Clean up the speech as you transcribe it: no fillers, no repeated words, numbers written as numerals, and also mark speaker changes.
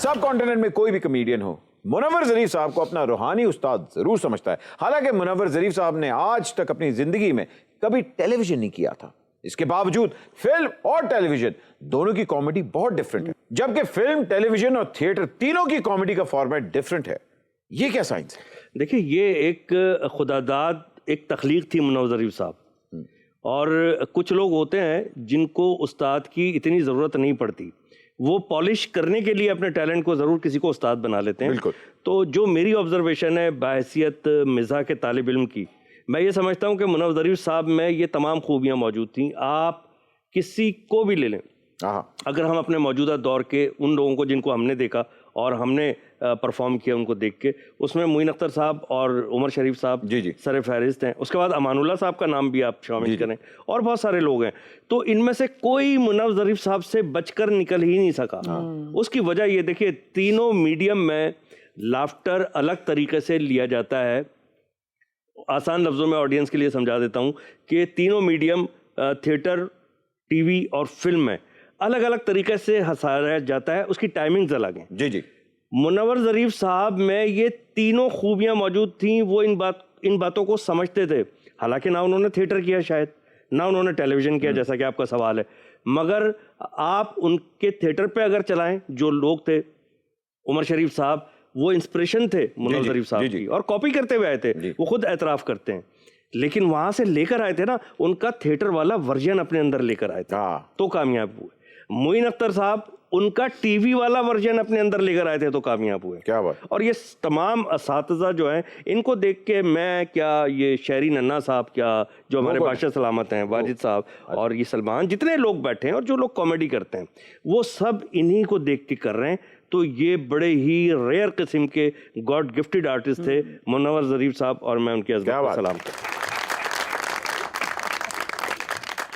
Speaker 1: सब कॉन्टिनेंट में कोई भी कमेडियन हो, मुनव्वर ज़रीफ साहब को अपना रूहानी उस्ताद जरूर समझता है। हालांकि मुनव्वर ज़रीफ साहब ने आज तक अपनी जिंदगी में कभी टेलीविजन नहीं किया था। इसके बावजूद फिल्म और टेलीविजन दोनों की कॉमेडी बहुत डिफरेंट है, जबकि फिल्म, टेलीविजन और थिएटर तीनों की कॉमेडी का फॉर्मेट डिफरेंट है। ये क्या साइंस है?
Speaker 2: देखिए, ये एक खुदादाद एक तख्लीक थी मुनव्वर ज़रीफ साहब। और कुछ लोग होते हैं जिनको उस्ताद की इतनी ज़रूरत नहीं पड़ती, वो पॉलिश करने के लिए अपने टैलेंट को ज़रूर किसी को उस्ताद बना लेते हैं।
Speaker 1: बिल्कुल।
Speaker 2: तो जो मेरी ऑब्जर्वेशन है बहैसियत मिज़ाह के तालिब इल्म की, मैं ये समझता हूँ कि मुनव्वर ज़रीफ साहब में ये तमाम खूबियाँ मौजूद थीं। आप किसी को भी ले लें, अगर हम अपने मौजूदा दौर के उन लोगों को जिनको हमने देखा और हमने परफॉर्म किया उनको देख के, उसमें मोइन अख्तर साहब और उमर शरीफ साहब
Speaker 1: जी
Speaker 2: सर फहरिस्त हैं। उसके बाद अमानुल्लाह साहब का नाम भी आप शामिल करें, और बहुत सारे लोग हैं। तो इनमें से कोई मुनव्वर ज़रीफ साहब से बचकर निकल ही नहीं सका। उसकी वजह ये देखिए, तीनों मीडियम में लाफ्टर अलग तरीके से लिया जाता है। आसान लफ्ज़ों में ऑडियंस के लिए समझा देता हूँ कि तीनों मीडियम, थिएटर, टीवी और फिल्म में अलग अलग तरीके से हंसाया जाता है। उसकी टाइमिंग्स अलग हैं।
Speaker 1: जी।
Speaker 2: मुनव्वर ज़रीफ साहब में ये तीनों खूबियाँ मौजूद थीं। वो इन बातों को समझते थे। हालांकि ना उन्होंने थिएटर किया, शायद ना उन्होंने टेलीविज़न किया, जैसा कि आपका सवाल है, मगर आप उनके थिएटर पे अगर चलाएं, जो लोग थे, उमर शरीफ साहब वो इंस्पिरेशन थे मुनव्वर ज़रीफ साहब की, और कॉपी करते हुए आए थे। वो खुद एतराफ़ करते हैं। लेकिन वहाँ से लेकर आए थे ना, उनका थिएटर वाला वर्जन अपने अंदर लेकर आए थे, तो कामयाब हुए। मोइन अख्तर साहब उनका टीवी वाला वर्जन अपने अंदर लेकर आए थे, तो कामयाब हुए।
Speaker 1: क्या बात।
Speaker 2: और ये तमाम असातिज़ा जो हैं, इनको देख के मैं क्या, ये शहरी नन्ना साहब क्या, जो हमारे बादशाह सलामत हैं, वाजिद साहब, और ये सलमान, जितने लोग बैठे हैं और जो लोग कॉमेडी करते हैं, वो सब इन्हीं को देख के कर रहे हैं। तो ये बड़े ही रेयर किस्म के गॉड गिफ्टेड आर्टिस्ट थे मुनव्वर ज़रीफ साहब, और मैं उनकी अज़मत को सलाम करता हूं।